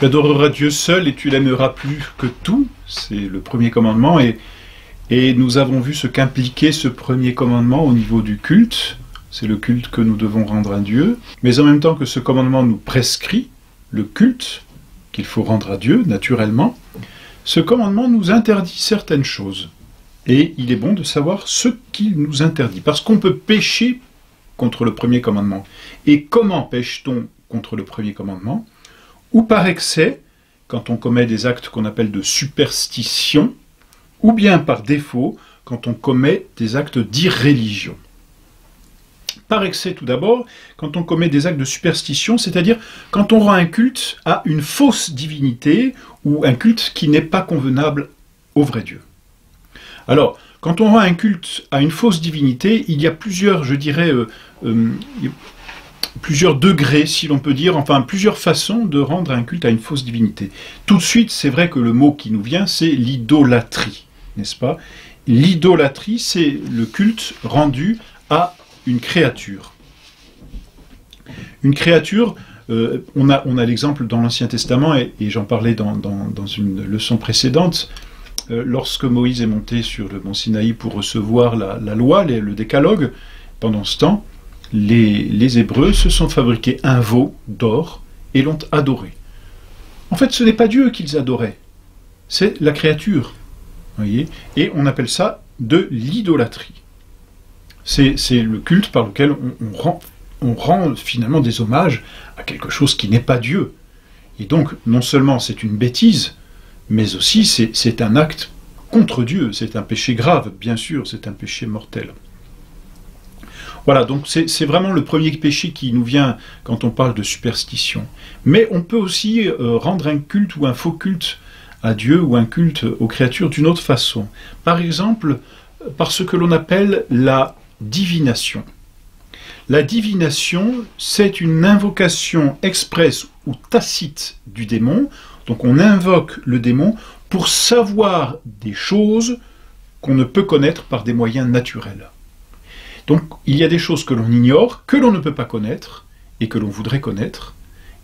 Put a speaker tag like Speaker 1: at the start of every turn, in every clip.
Speaker 1: Tu adoreras Dieu seul et tu l'aimeras plus que tout. C'est le premier commandement. Et nous avons vu ce qu'impliquait ce premier commandement au niveau du culte. C'est le culte que nous devons rendre à Dieu. Mais en même temps que ce commandement nous prescrit le culte qu'il faut rendre à Dieu, naturellement, ce commandement nous interdit certaines choses. Et il est bon de savoir ce qu'il nous interdit. Parce qu'on peut pécher contre le premier commandement. Et comment pêche-t-on contre le premier commandement? Ou par excès, quand on commet des actes qu'on appelle de superstition, ou bien par défaut, quand on commet des actes d'irréligion. Par excès tout d'abord, quand on commet des actes de superstition, c'est-à-dire quand on rend un culte à une fausse divinité, ou un culte qui n'est pas convenable au vrai Dieu. Alors, quand on rend un culte à une fausse divinité, il y a plusieurs, je dirais, plusieurs degrés, si l'on peut dire, enfin plusieurs façons de rendre un culte à une fausse divinité. Tout de suite, c'est vrai que le mot qui nous vient, c'est l'idolâtrie, n'est-ce pas? L'idolâtrie, c'est le culte rendu à une créature. Une créature, on a l'exemple dans l'Ancien Testament, et j'en parlais dans une leçon précédente, lorsque Moïse est monté sur le mont Sinaï pour recevoir la loi, le décalogue, pendant ce temps, les Hébreux se sont fabriqués un veau d'or et l'ont adoré. En fait, ce n'est pas Dieu qu'ils adoraient, c'est la créature. Voyez, et on appelle ça de l'idolâtrie. C'est le culte par lequel on rend finalement des hommages à quelque chose qui n'est pas Dieu. Et donc, non seulement c'est une bêtise, mais aussi c'est un acte contre Dieu, c'est un péché grave, bien sûr, c'est un péché mortel. Voilà, donc c'est vraiment le premier péché qui nous vient quand on parle de superstition. Mais on peut aussi rendre un culte ou un faux culte à Dieu ou un culte aux créatures d'une autre façon. Par exemple, par ce que l'on appelle la divination. La divination, c'est une invocation expresse ou tacite du démon. Donc on invoque le démon pour savoir des choses qu'on ne peut connaître par des moyens naturels. Donc il y a des choses que l'on ignore, que l'on ne peut pas connaître, et que l'on voudrait connaître,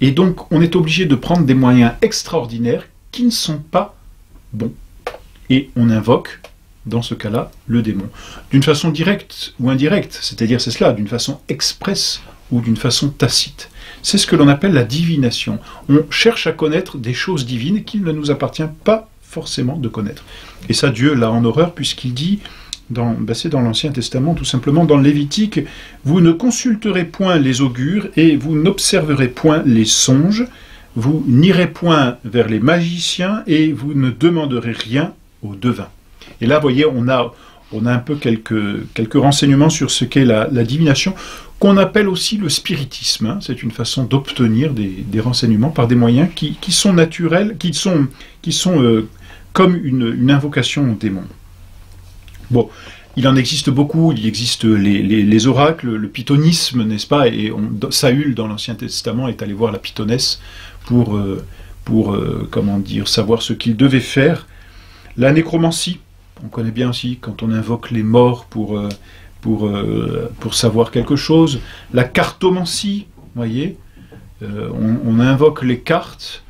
Speaker 1: et donc on est obligé de prendre des moyens extraordinaires qui ne sont pas bons. Et on invoque, dans ce cas-là, le démon. D'une façon directe ou indirecte, c'est-à-dire c'est cela, d'une façon expresse ou d'une façon tacite. C'est ce que l'on appelle la divination. On cherche à connaître des choses divines qu'il ne nous appartient pas forcément de connaître. Et ça, Dieu l'a en horreur, puisqu'il dit, c'est dans l'Ancien Testament, tout simplement, dans le Lévitique, « Vous ne consulterez point les augures, et vous n'observerez point les songes, vous n'irez point vers les magiciens, et vous ne demanderez rien aux devins. » Et là, vous voyez, on a un peu quelques renseignements sur ce qu'est la divination, qu'on appelle aussi le spiritisme. Hein. C'est une façon d'obtenir des renseignements par des moyens qui sont naturels, qui sont comme une invocation au démon. Bon, il en existe beaucoup, il existe les oracles, le pythonisme, n'est-ce pas? Et Saül, dans l'Ancien Testament, est allé voir la pythonesse pour comment dire, savoir ce qu'il devait faire. La nécromancie, on connaît bien aussi, quand on invoque les morts pour savoir quelque chose. La cartomancie, vous voyez, on invoque les cartes,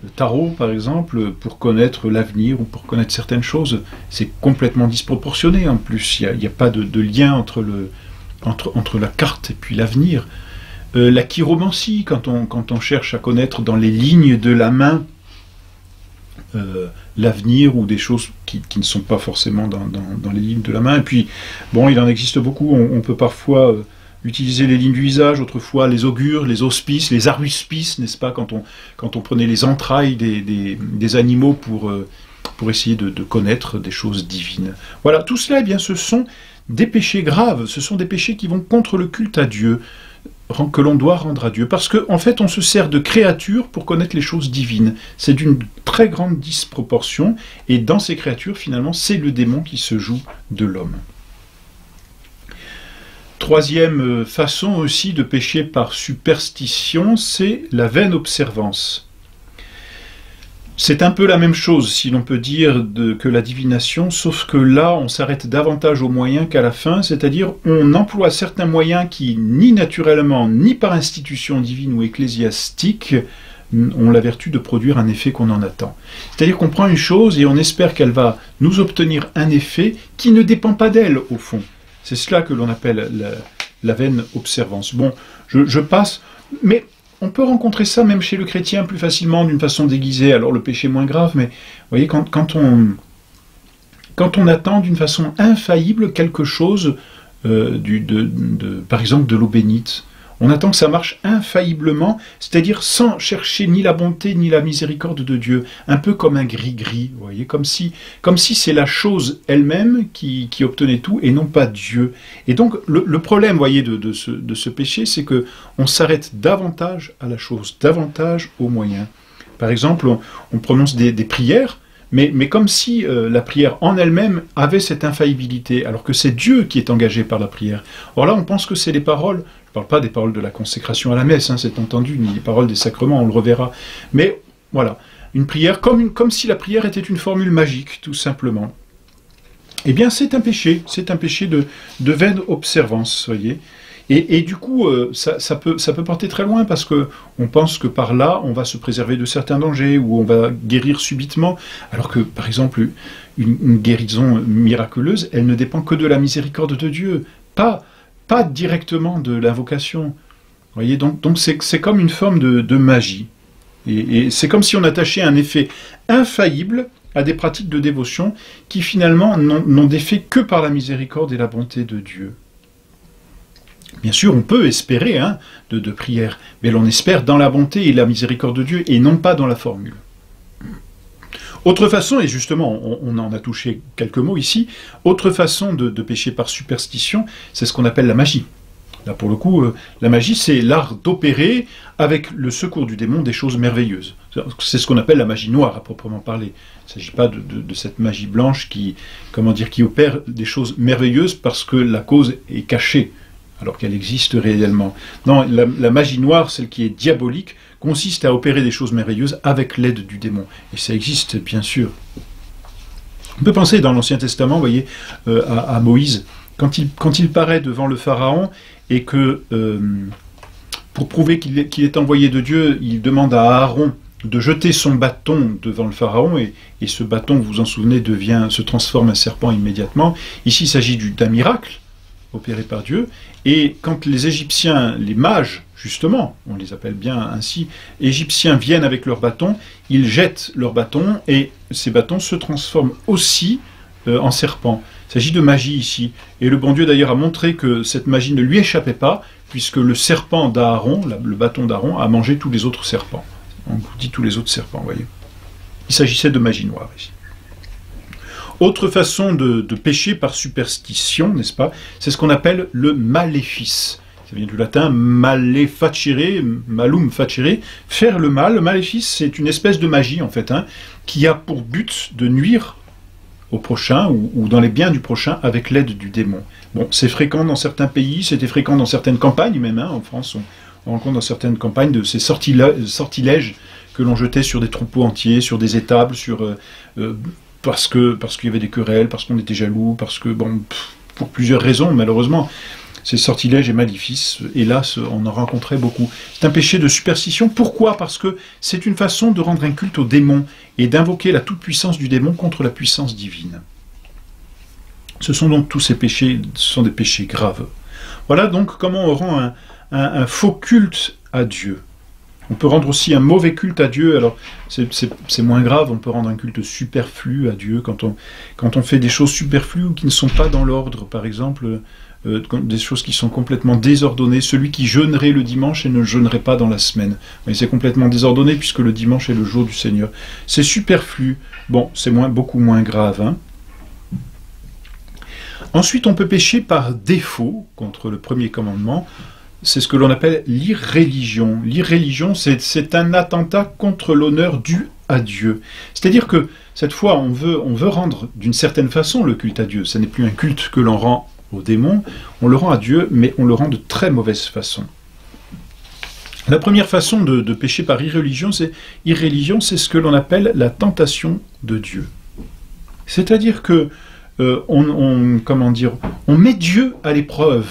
Speaker 1: le tarot par exemple, pour connaître l'avenir ou pour connaître certaines choses. C'est complètement disproportionné en plus, il n'y a pas de lien entre la carte et puis l'avenir. La chiromancie, quand on cherche à connaître dans les lignes de la main l'avenir ou des choses qui ne sont pas forcément dans les lignes de la main. Et puis, bon, il en existe beaucoup. On peut parfois utiliser les lignes du visage, autrefois les augures, les auspices, les aruspices, n'est-ce pas, quand on prenait les entrailles des animaux pour essayer de connaître des choses divines. Voilà, tout cela, eh bien, ce sont des péchés graves, ce sont des péchés qui vont contre le culte à Dieu, que l'on doit rendre à Dieu, parce qu'en fait on se sert de créatures pour connaître les choses divines. C'est d'une très grande disproportion, et dans ces créatures, finalement, c'est le démon qui se joue de l'homme. Troisième façon aussi de pécher par superstition, c'est la vaine observance. C'est un peu la même chose, si l'on peut dire, que la divination, sauf que là, on s'arrête davantage aux moyens qu'à la fin, c'est-à-dire on emploie certains moyens qui, ni naturellement, ni par institution divine ou ecclésiastique, ont la vertu de produire un effet qu'on en attend. C'est-à-dire qu'on prend une chose et on espère qu'elle va nous obtenir un effet qui ne dépend pas d'elle, au fond. C'est cela que l'on appelle la vaine observance. Bon, je passe, mais on peut rencontrer ça même chez le chrétien plus facilement, d'une façon déguisée. Alors le péché est moins grave, mais vous voyez, quand on attend d'une façon infaillible quelque chose, par exemple de l'eau bénite, on attend que ça marche infailliblement, c'est-à-dire sans chercher ni la bonté ni la miséricorde de Dieu, un peu comme un gris-gris, vous voyez, comme si c'est la chose elle-même qui obtenait tout et non pas Dieu. Et donc le problème, vous voyez, de ce péché, c'est que on s'arrête davantage à la chose, davantage aux moyens. Par exemple, on prononce des prières, mais comme si la prière en elle-même avait cette infaillibilité, alors que c'est Dieu qui est engagé par la prière. Or là, on pense que c'est les paroles. Je ne parle pas des paroles de la consécration à la messe, hein, c'est entendu, ni les paroles des sacrements, on le reverra. Mais voilà, une prière comme si la prière était une formule magique, tout simplement. Eh bien, c'est un péché de vaine observance, voyez. Et du coup, ça peut porter très loin, parce qu'on pense que par là, on va se préserver de certains dangers, ou on va guérir subitement, alors que, par exemple, une guérison miraculeuse, elle ne dépend que de la miséricorde de Dieu, pas directement de l'invocation. Vous voyez, donc c'est comme une forme de magie. Et c'est comme si on attachait un effet infaillible à des pratiques de dévotion qui finalement n'ont d'effet que par la miséricorde et la bonté de Dieu. Bien sûr, on peut espérer de prière, mais l'on espère dans la bonté et la miséricorde de Dieu, et non pas dans la formule. Autre façon, et justement, on en a touché quelques mots ici, autre façon de pécher par superstition, c'est ce qu'on appelle la magie. Là, pour le coup, la magie, c'est l'art d'opérer, avec le secours du démon, des choses merveilleuses. C'est ce qu'on appelle la magie noire, à proprement parler. Il ne s'agit pas de cette magie blanche qui opère des choses merveilleuses parce que la cause est cachée, alors qu'elle existe réellement. Non, la magie noire, celle qui est diabolique, consiste à opérer des choses merveilleuses avec l'aide du démon. Et ça existe, bien sûr. On peut penser dans l'Ancien Testament, vous voyez, à Moïse, quand il paraît devant le Pharaon, et que, pour prouver qu'il est envoyé de Dieu, il demande à Aaron de jeter son bâton devant le Pharaon, et ce bâton, vous vous en souvenez, se transforme en serpent immédiatement. Ici, il s'agit d'un miracle opéré par Dieu, et quand les Égyptiens, les mages, justement, on les appelle bien ainsi, Égyptiens viennent avec leurs bâtons, ils jettent leurs bâtons, et ces bâtons se transforment aussi en serpents. Il s'agit de magie ici, et le bon Dieu d'ailleurs a montré que cette magie ne lui échappait pas, puisque le serpent d'Aaron, le bâton d'Aaron, a mangé tous les autres serpents. On vous dit tous les autres serpents, vous voyez. Il s'agissait de magie noire ici. Autre façon de pécher par superstition, n'est-ce pas? C'est ce qu'on appelle le maléfice. Ça vient du latin malefacere, malum facere, faire le mal. Le maléfice, c'est une espèce de magie, en fait, qui a pour but de nuire au prochain ou dans les biens du prochain avec l'aide du démon. Bon, c'est fréquent dans certains pays, c'était fréquent dans certaines campagnes même, en France, on rencontre dans certaines campagnes de ces sortilèges que l'on jetait sur des troupeaux entiers, sur des étables, parce qu'il y avait des querelles, parce qu'on était jaloux, parce que, pour plusieurs raisons, malheureusement, ces sortilèges et maléfices, hélas, on en rencontrait beaucoup. C'est un péché de superstition. Pourquoi? Parce que c'est une façon de rendre un culte au démon et d'invoquer la toute-puissance du démon contre la puissance divine. Ce sont donc tous ces péchés, ce sont des péchés graves. Voilà donc comment on rend un faux culte à Dieu. On peut rendre aussi un mauvais culte à Dieu, alors c'est moins grave, on peut rendre un culte superflu à Dieu quand on fait des choses superflues ou qui ne sont pas dans l'ordre, par exemple, des choses qui sont complètement désordonnées. Celui qui jeûnerait le dimanche et ne jeûnerait pas dans la semaine. C'est complètement désordonné puisque le dimanche est le jour du Seigneur. C'est superflu, bon, c'est beaucoup moins grave. Ensuite, on peut pécher par défaut contre le premier commandement. C'est ce que l'on appelle l'irréligion. L'irréligion, c'est un attentat contre l'honneur dû à Dieu. C'est-à-dire que, cette fois, on veut rendre d'une certaine façon le culte à Dieu. Ce n'est plus un culte que l'on rend au démon, on le rend à Dieu, mais on le rend de très mauvaise façon. La première façon de pécher par irréligion, c'est ce que l'on appelle la tentation de Dieu. C'est-à-dire que on met Dieu à l'épreuve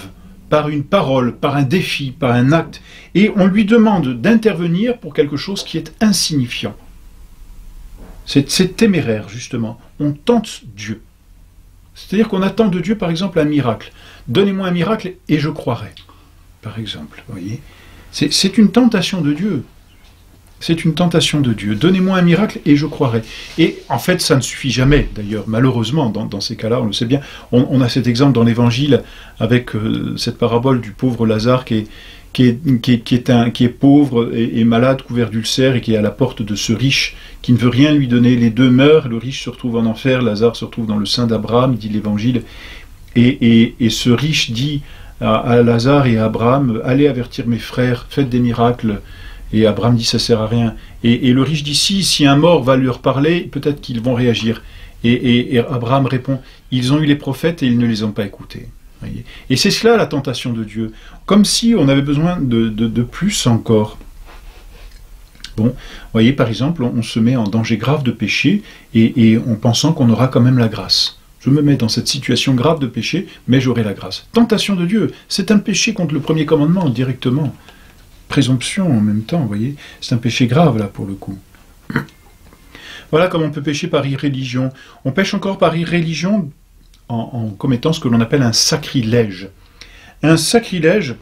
Speaker 1: par une parole, par un défi, par un acte, et on lui demande d'intervenir pour quelque chose qui est insignifiant. C'est téméraire, justement. On tente Dieu. C'est-à-dire qu'on attend de Dieu, par exemple, un miracle. Donnez-moi un miracle et je croirai, par exemple. Vous voyez, c'est une tentation de Dieu. C'est une tentation de Dieu. Donnez-moi un miracle et je croirai. Et en fait, ça ne suffit jamais, d'ailleurs, malheureusement, dans ces cas-là, on le sait bien. On a cet exemple dans l'Évangile avec cette parabole du pauvre Lazare qui est pauvre et malade, couvert d'ulcères, et qui est à la porte de ce riche qui ne veut rien lui donner. Les deux meurent, le riche se retrouve en enfer, Lazare se retrouve dans le sein d'Abraham, dit l'Évangile. Et ce riche dit à Lazare et à Abraham, allez avertir mes frères, faites des miracles. Et Abraham dit, ça sert à rien. Et le riche dit, si un mort va leur parler, peut-être qu'ils vont réagir. Et Abraham répond, ils ont eu les prophètes et ils ne les ont pas écoutés. Voyez. Et c'est cela la tentation de Dieu. Comme si on avait besoin de plus encore. Bon, voyez, par exemple, on se met en danger grave de péché et en pensant qu'on aura quand même la grâce. Je me mets dans cette situation grave de péché, mais j'aurai la grâce. Tentation de Dieu, c'est un péché contre le premier commandement directement. Présomption en même temps, vous voyez, c'est un péché grave là pour le coup. Voilà comment on peut pécher par irréligion. On pêche encore par irréligion en commettant ce que l'on appelle un sacrilège. Un sacrilège,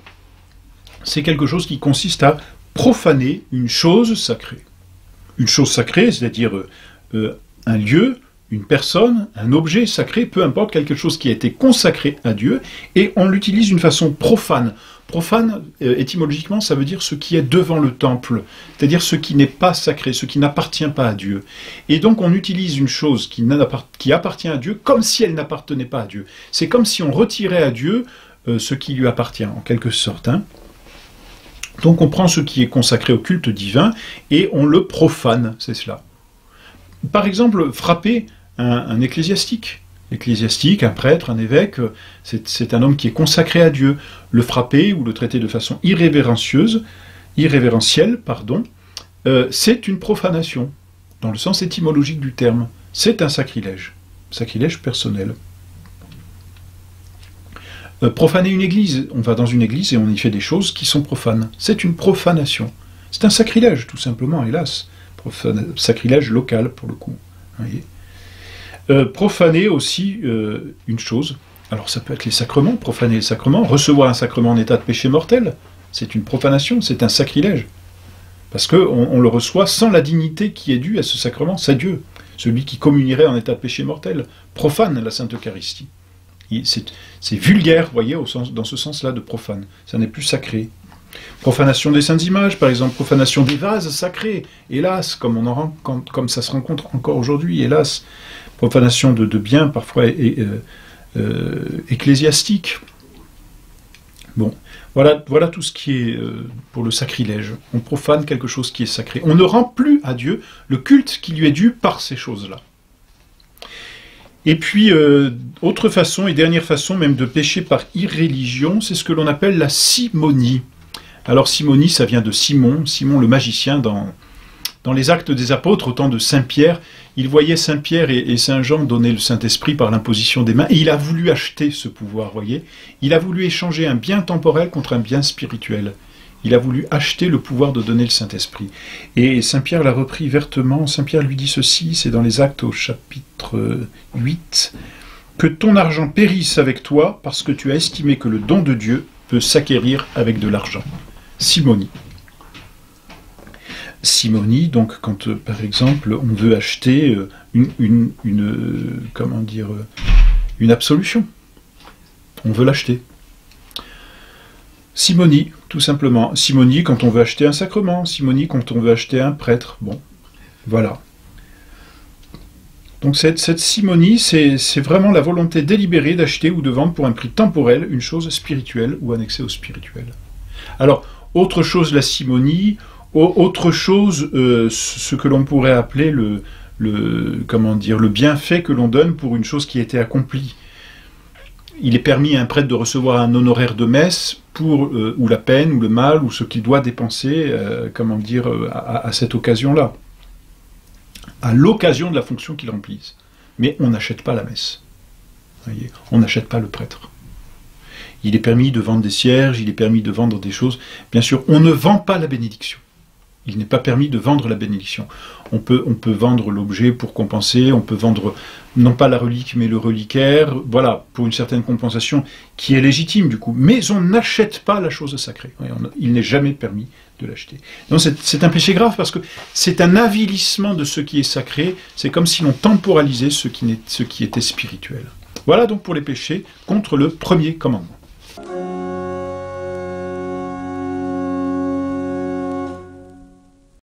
Speaker 1: c'est quelque chose qui consiste à profaner une chose sacrée. Une chose sacrée, c'est-à-dire un lieu, une personne, un objet sacré, peu importe, quelque chose qui a été consacré à Dieu, et on l'utilise d'une façon profane. Profane, étymologiquement, ça veut dire ce qui est devant le temple, c'est-à-dire ce qui n'est pas sacré, ce qui n'appartient pas à Dieu. Et donc on utilise une chose qui appartient à Dieu comme si elle n'appartenait pas à Dieu. C'est comme si on retirait à Dieu ce qui lui appartient, en quelque sorte. Hein. Donc on prend ce qui est consacré au culte divin et on le profane, c'est cela. Par exemple, frapper un ecclésiastique. L'ecclésiastique, un prêtre, un évêque, c'est un homme qui est consacré à Dieu. Le frapper ou le traiter de façon irrévérencielle, c'est une profanation, dans le sens étymologique du terme. C'est un sacrilège personnel. Profaner une église, on va dans une église et on y fait des choses qui sont profanes. C'est une profanation. C'est un sacrilège, tout simplement, hélas. Sacrilège local, pour le coup. Voyez. Profaner aussi une chose, alors ça peut être les sacrements, profaner les sacrements, recevoir un sacrement en état de péché mortel, c'est une profanation, c'est un sacrilège. Parce qu'on le reçoit sans la dignité qui est due à ce sacrement, c'est Dieu. Celui qui communierait en état de péché mortel, profane la Sainte Eucharistie. C'est vulgaire, voyez, dans ce sens-là de profane, ça n'est plus sacré. Profanation des saintes images, par exemple, profanation des vases sacrés, hélas, comme ça se rencontre encore aujourd'hui, hélas, profanation de biens parfois ecclésiastiques. Bon, voilà tout ce qui est pour le sacrilège. On profane quelque chose qui est sacré. On ne rend plus à Dieu le culte qui lui est dû par ces choses-là. Et puis, autre façon, et dernière façon même de pécher par irréligion, c'est ce que l'on appelle la simonie. Alors simonie, ça vient de Simon le magicien, dans les Actes des Apôtres, au temps de Saint-Pierre. Il voyait Saint-Pierre et Saint-Jean donner le Saint-Esprit par l'imposition des mains, et il a voulu acheter ce pouvoir, voyez. Il a voulu échanger un bien temporel contre un bien spirituel. Il a voulu acheter le pouvoir de donner le Saint-Esprit. Et Saint-Pierre l'a repris vertement. Saint-Pierre lui dit ceci, c'est dans les Actes au chapitre 8, « Que ton argent périsse avec toi, parce que tu as estimé que le don de Dieu peut s'acquérir avec de l'argent. » Simonie. Simonie, donc, quand, par exemple, on veut acheter une absolution. On veut l'acheter. Simonie, tout simplement. Simonie, quand on veut acheter un sacrement. Simonie, quand on veut acheter un prêtre. Bon, voilà. Donc cette simonie, c'est vraiment la volonté délibérée d'acheter ou de vendre pour un prix temporel une chose spirituelle ou annexée au spirituel. Alors, autre chose, la simonie, autre chose, ce que l'on pourrait appeler le bienfait que l'on donne pour une chose qui a été accomplie. Il est permis à un prêtre de recevoir un honoraire de messe pour ou la peine, ou le mal, ou ce qu'il doit dépenser, à cette occasion-là. À l'occasion de la fonction qu'il remplisse. Mais on n'achète pas la messe. Voyez, on n'achète pas le prêtre. Il est permis de vendre des cierges, il est permis de vendre des choses. Bien sûr, on ne vend pas la bénédiction. Il n'est pas permis de vendre la bénédiction. On peut vendre l'objet pour compenser, on peut vendre non pas la relique mais le reliquaire, voilà, pour une certaine compensation qui est légitime du coup. Mais on n'achète pas la chose sacrée. Il n'est jamais permis de l'acheter. Donc c'est un péché grave parce que c'est un avilissement de ce qui est sacré. C'est comme si l'on temporalisait ce qui était spirituel. Voilà donc pour les péchés contre le premier commandement.